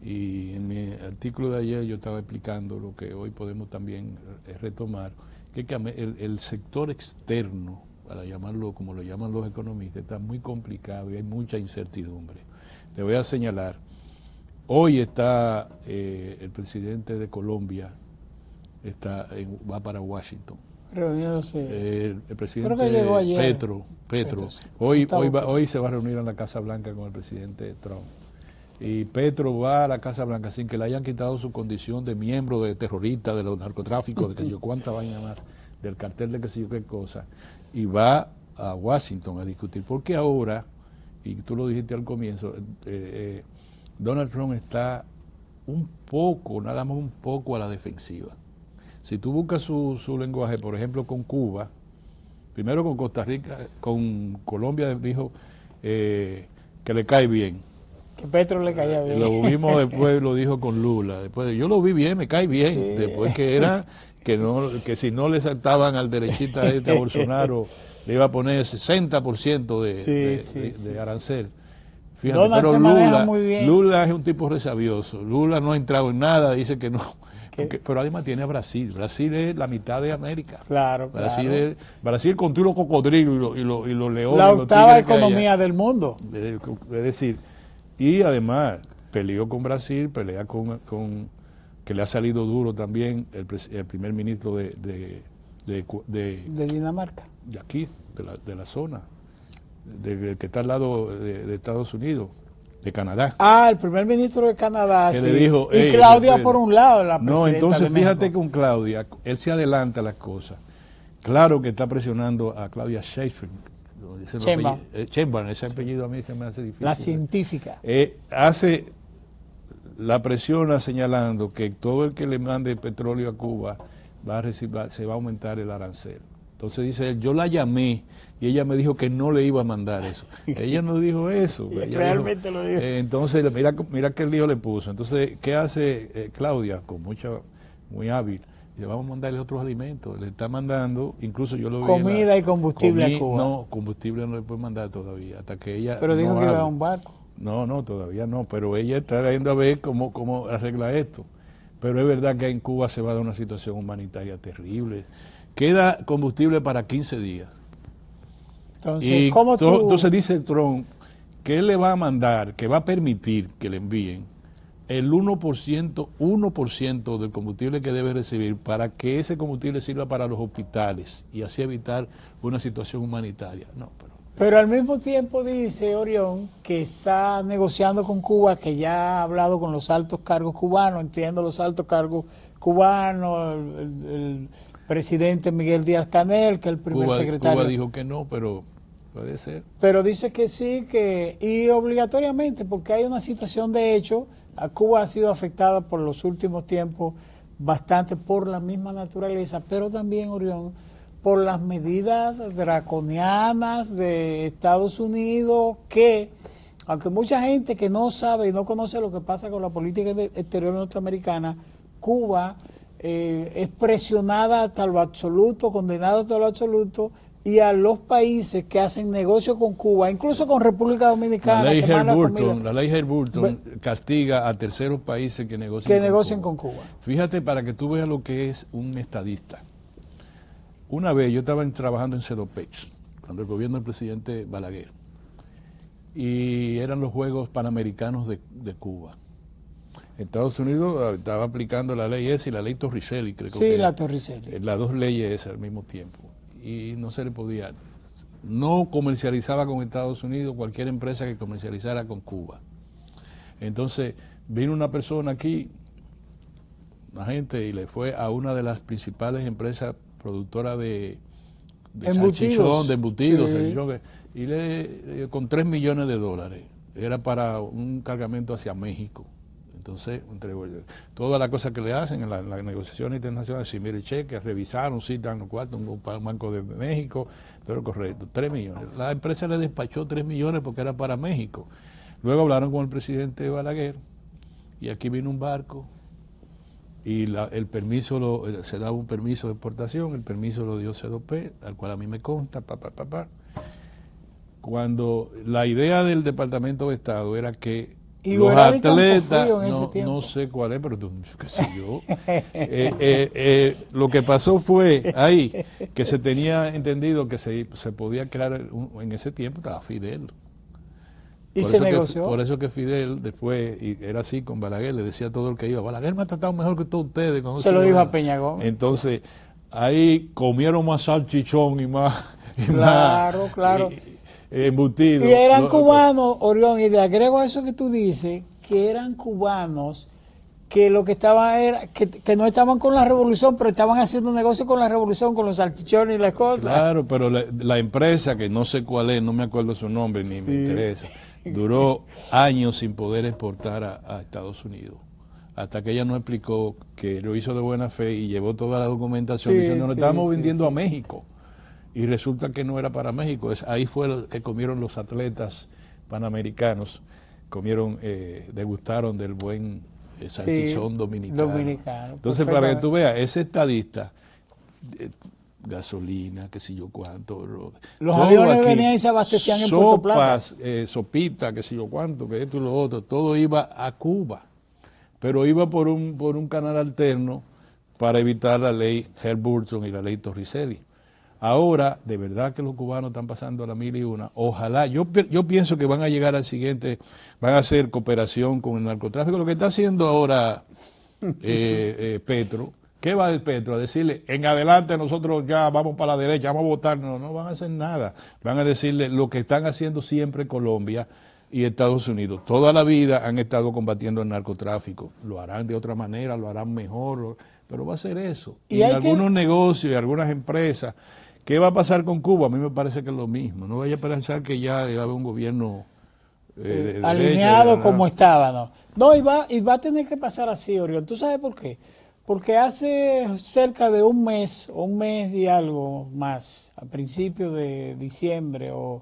y en mi artículo de ayer yo estaba explicando lo que hoy podemos también retomar, que el sector externo, para llamarlo como lo llaman los economistas, está muy complicado y hay mucha incertidumbre. Te voy a señalar, hoy está el presidente de Colombia, va para Washington. Reuniéndose. El presidente Creo que llegó ayer. Petro. Hoy se va a reunir en la Casa Blanca con el presidente Trump. Y Petro va a la Casa Blanca sin que le hayan quitado su condición de miembro de terrorista, de los narcotráficos, de que yo cuánta vaina más, del cartel de que sé yo qué cosa, y va a Washington a discutir. Porque ahora, y tú lo dijiste al comienzo, Donald Trump está un poco, nada más un poco a la defensiva. Si tú buscas su lenguaje, por ejemplo, con Cuba, primero con Costa Rica, con Colombia dijo que le cae bien. Que Petro le caía bien. Lo mismo después lo dijo con Lula. Después yo lo vi bien, me cae bien. Sí. Después que era que si no le saltaban al derechista a Bolsonaro, le iba a poner 60% de arancel. Fíjate, Donald pero se maneja muy bien. Lula es un tipo resabioso. Lula no ha entrado en nada, dice que no. Pero además tiene a Brasil. Brasil es la mitad de América. Claro, Brasil contra los cocodrilos y los leones. La octava economía del mundo. Es decir, y además peleó con Brasil, pelea con que le ha salido duro también el primer ministro de Dinamarca. De aquí, de la zona, que está al lado de Estados Unidos. De Canadá. El primer ministro de Canadá, que sí. le dijo, y Claudia por un lado, la presidenta. No, entonces de fíjate con Claudia, él se adelanta las cosas. Claro que está presionando a Claudia Sheinbaum. Sheinbaum, ese apellido a mí se me hace difícil. La científica. Hace la presión señalando que todo el que le mande petróleo a Cuba se va a aumentar el arancel. Entonces dice él, yo la llamé y ella me dijo que no le iba a mandar eso. Ella no dijo eso. Realmente lo dijo. Entonces, mira qué lío le puso. Entonces, ¿qué hace Claudia? Muy hábil. Le vamos a mandarle otros alimentos. Le está mandando, incluso yo lo vi. Comida y combustible a Cuba. No, combustible no le puede mandar todavía. Hasta que ella. Pero dijo que iba a un barco. No, todavía no. Pero ella está yendo a ver cómo arregla esto. Pero es verdad que en Cuba se va a dar una situación humanitaria terrible. Queda combustible para 15 días. Entonces, ¿cómo entonces dice Trump que él le va a mandar, que va a permitir que le envíen el 1% del combustible que debe recibir para que ese combustible sirva para los hospitales y así evitar una situación humanitaria. Pero al mismo tiempo dice Orión que está negociando con Cuba, que ya ha hablado con los altos cargos cubanos, entiendo los altos cargos cubanos, el presidente Miguel Díaz-Canel, que es el primer secretario. Cuba dijo que no, pero puede ser. Pero dice que sí, y obligatoriamente, porque hay una situación de hecho, a Cuba ha sido afectada por los últimos tiempos bastante por la misma naturaleza, pero también, Orión, por las medidas draconianas de Estados Unidos, que, aunque mucha gente que no sabe y no conoce lo que pasa con la política exterior norteamericana, Cuba es presionada hasta lo absoluto, condenada hasta lo absoluto y a los países que hacen negocio con Cuba, incluso con República Dominicana. La ley Helburton castiga a terceros países que negocien con Cuba. Fíjate para que tú veas lo que es un estadista. Una vez yo estaba trabajando en Cedopex, cuando el gobierno del presidente Balaguer, y eran los Juegos Panamericanos de Cuba. Estados Unidos estaba aplicando la ley esa y la ley Torricelli, creo que sí, la Torricelli. Las dos leyes esas al mismo tiempo. Y no se le podía, no comercializaba con Estados Unidos cualquier empresa que comercializara con Cuba. Entonces vino una persona aquí, una gente, y le fue a una de las principales empresas productoras de salchichón, de embutidos, sí. Y con $3 millones, era para un cargamento hacia México. Entonces, todas las cosas que le hacen en las negociaciones internacionales, si mire cheques, revisaron, citan los cuartos, un banco de México, todo lo correcto, 3 millones. La empresa le despachó 3 millones porque era para México. Luego hablaron con el presidente Balaguer y aquí vino un barco y el permiso, se daba un permiso de exportación, el permiso lo dio C2P, al cual a mí me consta, Cuando la idea del Departamento de Estado era que y los atletas, no sé cuál es, pero qué sé yo. Lo que pasó fue ahí que se tenía entendido que se podía crear, en ese tiempo estaba Fidel. Y se negoció. Por eso que Fidel después, y era así con Balaguer, le decía a todo el que iba, Balaguer me ha tratado mejor que todos ustedes. Se lo dijo a Peñagón. Entonces, ahí comieron más salchichón y más... Claro. Embutidos. Y eran cubanos, Orión, y le agrego a eso que tú dices, que eran cubanos que lo que estaban era que no estaban con la revolución, pero estaban haciendo negocio con la revolución, con los salchichones y las cosas. Claro, pero la empresa, que no sé cuál es, no me acuerdo su nombre, ni me interesa, duró años sin poder exportar a Estados Unidos. Hasta que ella no explicó que lo hizo de buena fe y llevó toda la documentación diciendo, no estábamos vendiendo a México. Y resulta que no era para México. Ahí fue lo que comieron los atletas panamericanos, degustaron del buen salchichón dominicano. Entonces, para que tú veas, ese estadista, gasolina, qué sé yo cuánto. Los aviones venían y se abastecían en Puerto Plata. Sopita, qué sé yo cuánto, que esto y lo otro, todo iba a Cuba. Pero iba por un canal alterno para evitar la ley Helburton y la ley Torricelli. Ahora, de verdad que los cubanos están pasando a la 1001. Ojalá, yo pienso que van a llegar al siguiente, van a hacer cooperación con el narcotráfico. Lo que está haciendo ahora Petro, ¿qué va a Petro? A decirle, en adelante nosotros ya vamos para la derecha, vamos a votar. No van a hacer nada. Van a decirle lo que están haciendo siempre Colombia y Estados Unidos. Toda la vida han estado combatiendo el narcotráfico. Lo harán de otra manera, lo harán mejor, pero va a ser eso. Y en algunos negocios y algunas empresas. ¿Qué va a pasar con Cuba? A mí me parece que es lo mismo. No vaya a pensar que ya debe haber un gobierno alineado derecha, como estaba, ¿no? No, y va a tener que pasar así, Orión. ¿Tú sabes por qué? Porque hace cerca de un mes y algo más, a principios de diciembre o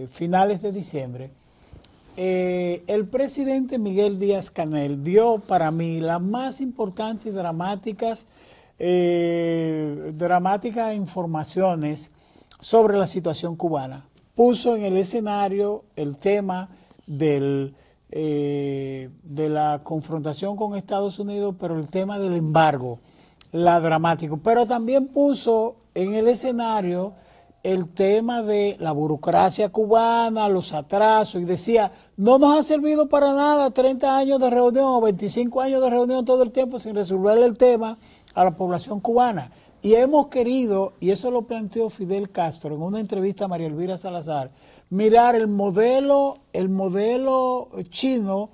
finales de diciembre, el presidente Miguel Díaz-Canel dio para mí las más importantes y dramáticas informaciones sobre la situación cubana. Puso en el escenario el tema de la confrontación con Estados Unidos, pero el tema del embargo, la dramático. Pero también puso en el escenario el tema de la burocracia cubana, los atrasos, y decía, no nos ha servido para nada 30 años de reunión o 25 años de reunión todo el tiempo sin resolver el tema a la población cubana. Y hemos querido, y eso lo planteó Fidel Castro en una entrevista a María Elvira Salazar, mirar el modelo chino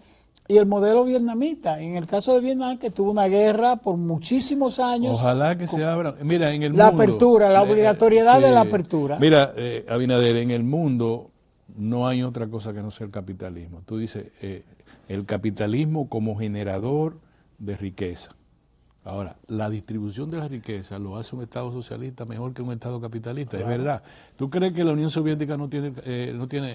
y el modelo vietnamita. En el caso de Vietnam, que tuvo una guerra por muchísimos años. Ojalá que se abra. Mira, en el la mundo, apertura, la obligatoriedad de la apertura. Mira, Abinader, en el mundo no hay otra cosa que no sea el capitalismo. Tú dices, el capitalismo como generador de riqueza. Ahora, la distribución de la riqueza lo hace un Estado socialista mejor que un Estado capitalista, Claro. es verdad. ¿Tú crees que la Unión Soviética no tiene,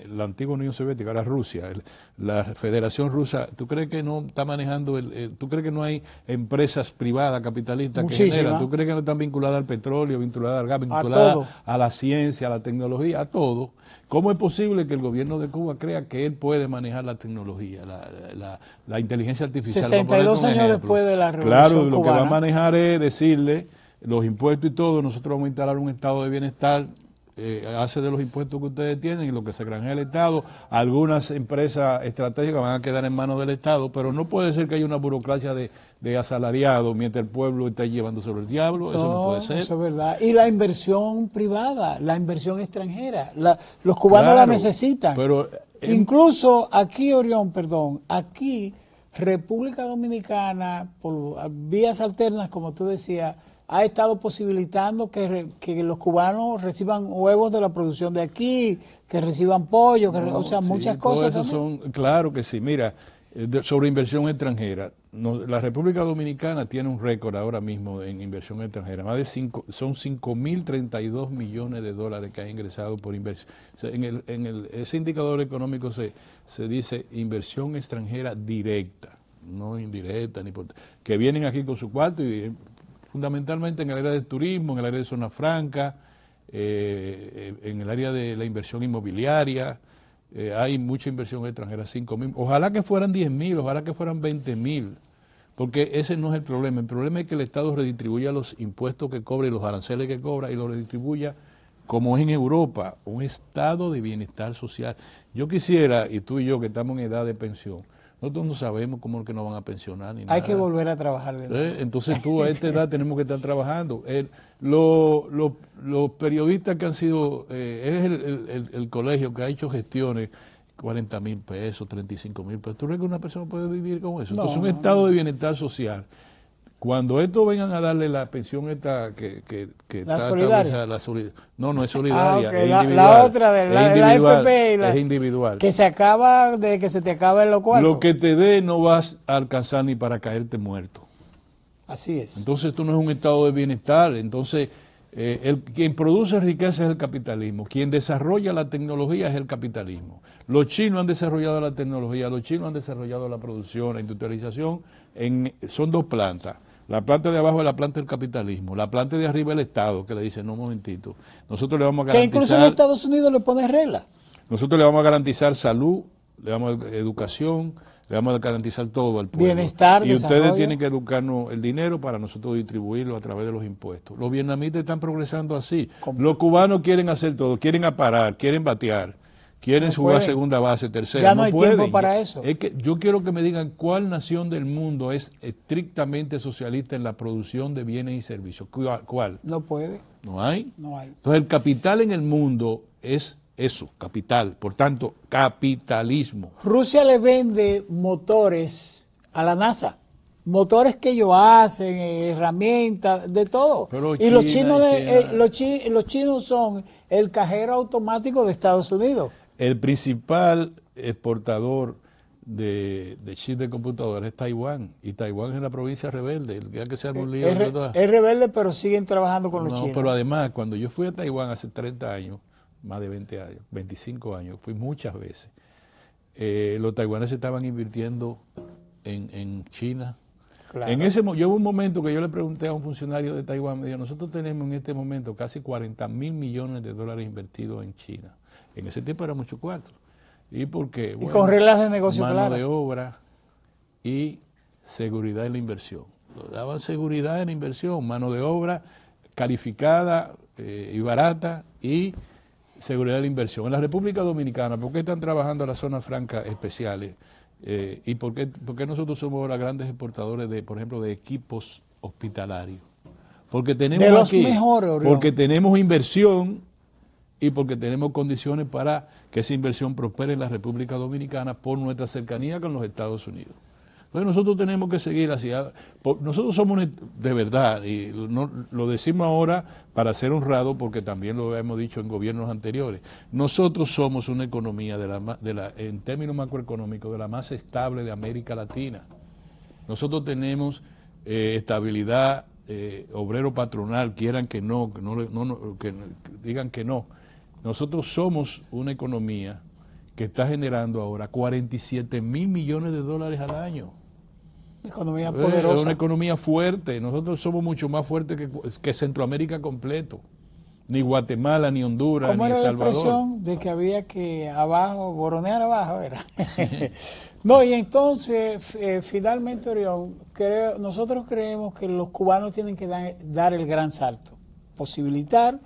la antigua Unión Soviética, ahora Rusia, la Federación Rusa, ¿tú crees que no está manejando, tú crees que no hay empresas privadas capitalistas que Muchísimas. generan? ¿Tú crees que no están vinculadas al petróleo, vinculadas al gas, todo. vinculadas a la ciencia, a la tecnología, a todo? ¿Cómo es posible que el gobierno de Cuba crea que él puede manejar la tecnología, la inteligencia artificial? 62 años ejemplo. después de la Revolución Claro, lo Cubana. que va a manejar es decirle los impuestos y todo, nosotros vamos a instalar un estado de bienestar, hace de los impuestos que ustedes tienen y lo que se granjea el Estado, algunas empresas estratégicas van a quedar en manos del Estado, pero no puede ser que haya una burocracia de asalariados mientras el pueblo está llevando sobre el diablo, eso no puede ser. Eso es verdad. Y la inversión privada, la inversión extranjera, los cubanos Claro, la necesitan. Pero incluso aquí, Orión, perdón, aquí República Dominicana, por vías alternas, como tú decías, ha estado posibilitando que los cubanos reciban huevos de la producción de aquí, que reciban pollo, o sea, muchas cosas también. Claro que sí. Mira, sobre inversión extranjera, la República Dominicana tiene un récord ahora mismo en inversión extranjera. Más de son 5.032 millones de dólares que ha ingresado por inversión. O sea, ese indicador económico se dice inversión extranjera directa, no indirecta, que vienen aquí con su cuarto y fundamentalmente en el área del turismo, en el área de zona franca, en el área de la inversión inmobiliaria. Hay mucha inversión extranjera, 5.000, ojalá que fueran 10.000, ojalá que fueran 20.000, porque ese no es el problema es que el Estado redistribuya los impuestos que cobra y los aranceles que cobra y los redistribuya como es en Europa, un estado de bienestar social. Yo quisiera, y tú y yo que estamos en edad de pensión, nosotros no sabemos cómo es que nos van a pensionar ni nada. Hay que volver a trabajar de nuevo. Entonces tú a esta edad tenemos que estar trabajando. Los periodistas que han sido, es el colegio que ha hecho gestiones, 40.000 pesos, 35.000 pesos. ¿Tú crees que una persona puede vivir con eso? Entonces un estado de bienestar social. Cuando estos vengan a darle la pensión esta que la está solidaria. No es solidaria, okay. es individual. La otra de la FP es individual. Que se acaba de que se te acaben los cuartos. Lo que te dé no vas a alcanzar ni para caerte muerto. Así es. Entonces esto no es un estado de bienestar. Entonces quien produce riqueza es el capitalismo, quien desarrolla la tecnología es el capitalismo. Los chinos han desarrollado la tecnología, los chinos han desarrollado la producción, la industrialización, son dos plantas. La planta de abajo es la planta del capitalismo, la planta de arriba es el Estado, que le dice, no, un momentito, nosotros le vamos a garantizar... Que incluso en Estados Unidos le pone reglas. Nosotros le vamos a garantizar salud, le vamos a dar educación, le vamos a garantizar todo al pueblo. Bienestar, y desarrollo. Ustedes tienen que educarnos el dinero para nosotros distribuirlo a través de los impuestos. Los vietnamitas están progresando así. ¿Cómo? Los cubanos quieren hacer todo, quieren aparar, quieren batear, quieren jugar segunda base, tercera. Ya no hay tiempo para eso. Es que yo quiero que me digan cuál nación del mundo es estrictamente socialista en la producción de bienes y servicios. ¿Cuál? No puede. ¿No hay? No hay. Entonces el capital en el mundo es eso, capital, por tanto, capitalismo. Rusia le vende motores a la NASA, motores que ellos hacen, herramientas, de todo. Pero y los chinos, China. Los chinos son el cajero automático de Estados Unidos. El principal exportador de chips de computadoras es Taiwán, y Taiwán es la provincia rebelde, el que se arma un lío. Es rebelde, pero siguen trabajando con los chinos. No, pero además, cuando yo fui a Taiwán hace 30 años, más de 20 años, 25 años, fui muchas veces, los taiwaneses estaban invirtiendo en China. Claro. Yo hubo un momento que yo le pregunté a un funcionario de Taiwán, me dijo, nosotros tenemos en este momento casi 40.000 millones de dólares invertidos en China. En ese tiempo era mucho cuatro. ¿Y por qué? Bueno, con reglas de negocio mano claras. de obra y seguridad en la inversión. Daban seguridad en la inversión, mano de obra calificada y barata y seguridad de la inversión. En la República Dominicana, ¿por qué están trabajando las zonas francas especiales? ¿Y por qué nosotros somos ahora grandes exportadores de, por ejemplo, de equipos hospitalarios? Porque tenemos de los aquí, mejores, Orión. porque tenemos inversión y porque tenemos condiciones para que esa inversión prospere en la República Dominicana por nuestra cercanía con los Estados Unidos. Entonces nosotros tenemos que seguir hacia... Nosotros somos de verdad, y lo decimos ahora para ser honrados porque también lo hemos dicho en gobiernos anteriores. Nosotros somos una economía en términos macroeconómicos de la más estable de América Latina. Nosotros tenemos estabilidad obrero patronal, quieran que no, que digan que no. Nosotros somos una economía que está generando ahora 47 mil millones de dólares al año. Economía poderosa. Es una economía fuerte. Nosotros somos mucho más fuertes que Centroamérica completo. Ni Guatemala, ni Honduras, ni El Salvador. ¿Cómo era la expresión de que había que abajo, boronear abajo? Era. No, y entonces, finalmente, Orión, nosotros creemos que los cubanos tienen que dar el gran salto, posibilitar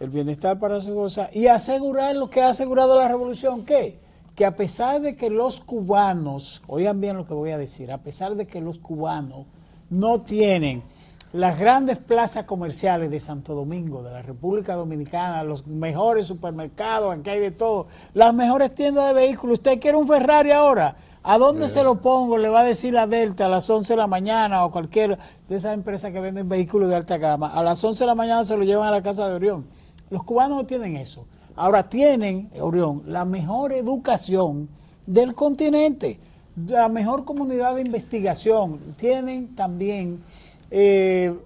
el bienestar para su cosa y asegurar lo que ha asegurado la revolución, ¿qué? Que a pesar de que los cubanos, oigan bien lo que voy a decir, a pesar de que los cubanos no tienen las grandes plazas comerciales de Santo Domingo, de la República Dominicana, los mejores supermercados, aquí hay de todo, las mejores tiendas de vehículos. ¿Usted quiere un Ferrari ahora? ¿A dónde se lo pongo? Le va a decir la Delta a las 11 de la mañana o cualquier de esas empresas que venden vehículos de alta gama. A las 11 de la mañana se lo llevan a la casa de Orión. Los cubanos no tienen eso. Ahora tienen, Orión, la mejor educación del continente, la mejor comunidad de investigación. Tienen también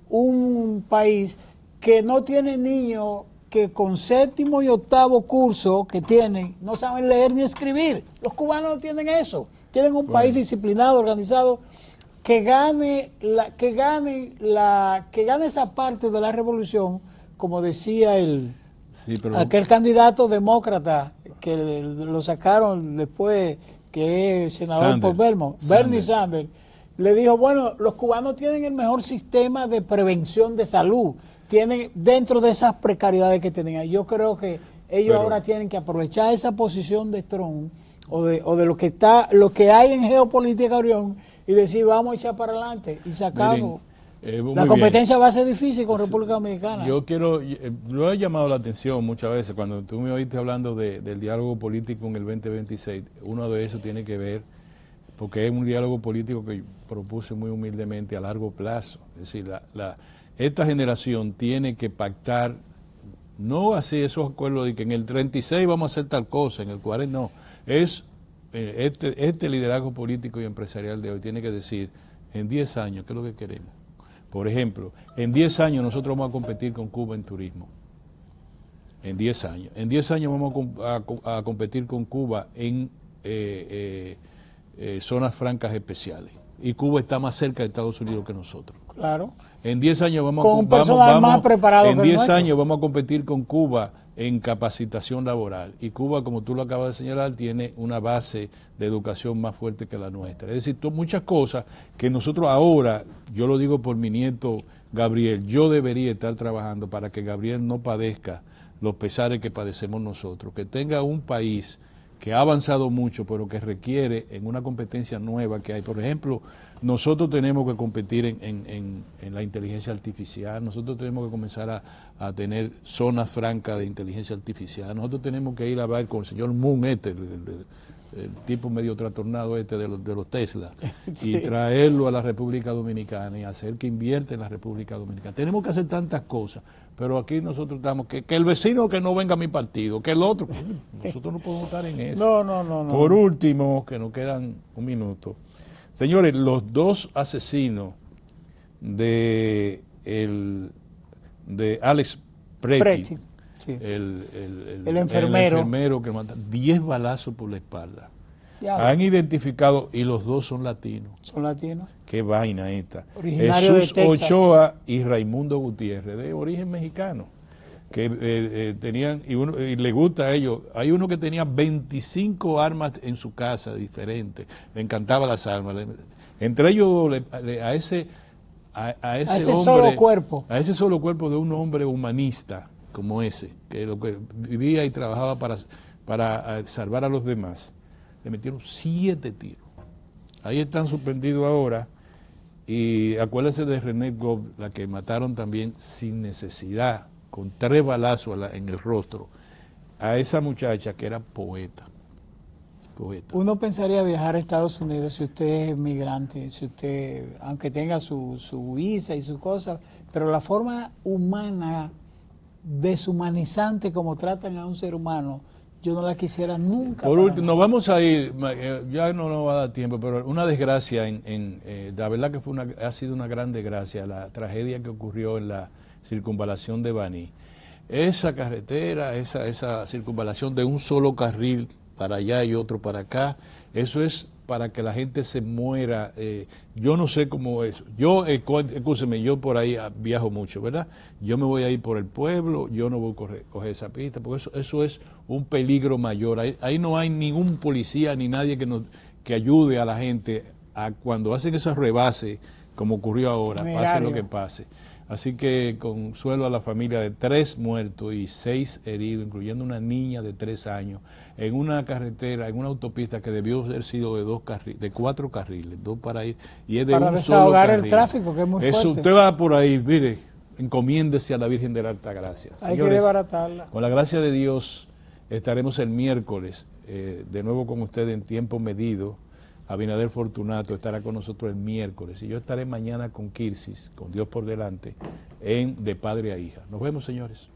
un país que no tiene niños que con séptimo y octavo curso que tienen no saben leer ni escribir. Los cubanos no tienen eso. Tienen un país disciplinado, organizado, que gane esa parte de la revolución, como decía aquel candidato demócrata que lo sacaron después, que es senador por Vermont, Bernie Sanders. Le dijo, bueno, los cubanos tienen el mejor sistema de prevención de salud, tienen dentro de esas precariedades que tenían. Yo creo que ellos ahora tienen que aprovechar esa posición de Trump o de lo que hay en geopolítica, Orión, y decir, vamos a echar para adelante y sacamos. La competencia va a ser difícil con República Dominicana. Yo quiero, lo he llamado la atención muchas veces cuando tú me oíste hablando del diálogo político en el 2026. Uno de esos tiene que ver, porque es un diálogo político que propuse muy humildemente a largo plazo. Es decir, esta generación tiene que pactar, no así esos acuerdos de que en el 36 vamos a hacer tal cosa, en el 40 no. Es este liderazgo político y empresarial de hoy tiene que decir, en 10 años, ¿qué es lo que queremos? Por ejemplo, en 10 años nosotros vamos a competir con Cuba en turismo. En 10 años. En 10 años vamos a competir con Cuba en zonas francas especiales. Y Cuba está más cerca de Estados Unidos que nosotros. Claro. En 10 años vamos más preparado en 10 años vamos a competir con Cuba en capacitación laboral. Y Cuba, como tú lo acabas de señalar, tiene una base de educación más fuerte que la nuestra. Es decir, muchas cosas que nosotros ahora, yo lo digo por mi nieto Gabriel, yo debería estar trabajando para que Gabriel no padezca los pesares que padecemos nosotros, que tenga un país que ha avanzado mucho, pero que requiere en una competencia nueva que hay. Por ejemplo, nosotros tenemos que competir en la inteligencia artificial, nosotros tenemos que comenzar a tener zonas francas de inteligencia artificial, nosotros tenemos que ir a hablar con el señor Moon, el tipo medio trastornado de los Tesla, sí, y traerlo a la República Dominicana y hacer que invierta en la República Dominicana. Tenemos que hacer tantas cosas, pero aquí nosotros estamos, que el vecino que no venga a mi partido, que el otro, nosotros no podemos estar en eso. No. Por último, que nos quedan un minuto, señores, los dos asesinos de Alex Preti, sí, el enfermero que mata 10 balazos por la espalda. Ya. Han identificado, y los dos son latinos. ¿Son latinos? Qué vaina esta. Originario Jesús de Texas. Ochoa y Raimundo Gutiérrez, de origen mexicano, que tenían, y le gusta a ellos, hay uno que tenía 25 armas en su casa diferentes, le encantaban las armas. Entre ellos, a ese hombre, a ese solo cuerpo de un hombre humanista como ese, que lo que vivía y trabajaba para salvar a los demás, le metieron 7 tiros. Ahí están suspendidos ahora. Y acuérdense de René Goff, la que mataron también sin necesidad, con 3 balazos en el rostro, a esa muchacha que era poeta. Uno pensaría viajar a Estados Unidos si usted es migrante, si usted, aunque tenga su visa y su cosa, pero la forma humana, deshumanizante como tratan a un ser humano, yo no la quisiera nunca. Por último, nada. nos vamos a ir, ya no nos va a dar tiempo, pero una desgracia, la verdad que ha sido una gran desgracia la tragedia que ocurrió en la circunvalación de Baní. Esa carretera, esa circunvalación de un solo carril para allá y otro para acá, eso es para que la gente se muera. Yo no sé cómo es. Escúcheme, yo por ahí viajo mucho, ¿verdad? Yo me voy a ir por el pueblo, yo no voy a coger esa pista, porque eso es un peligro mayor. Ahí no hay ningún policía ni nadie que ayude a la gente a cuando hacen esos rebases, como ocurrió ahora, pase lo que pase. Así que consuelo a la familia de 3 muertos y 6 heridos, incluyendo una niña de 3 años, en una carretera, en una autopista que debió haber sido de 4 carriles, 2 para ir, y es de para un desahogar solo carril. el tráfico, que es muy fuerte. Usted va por ahí, mire, encomiéndese a la Virgen de la Alta Gracia. Hay Señores, que desbaratarla. Con la gracia de Dios estaremos el miércoles, de nuevo con ustedes en tiempo medido. Abinader Fortunato estará con nosotros el miércoles y yo estaré mañana con Kirsis, con Dios por delante, en De Padre a Hija. Nos vemos, señores.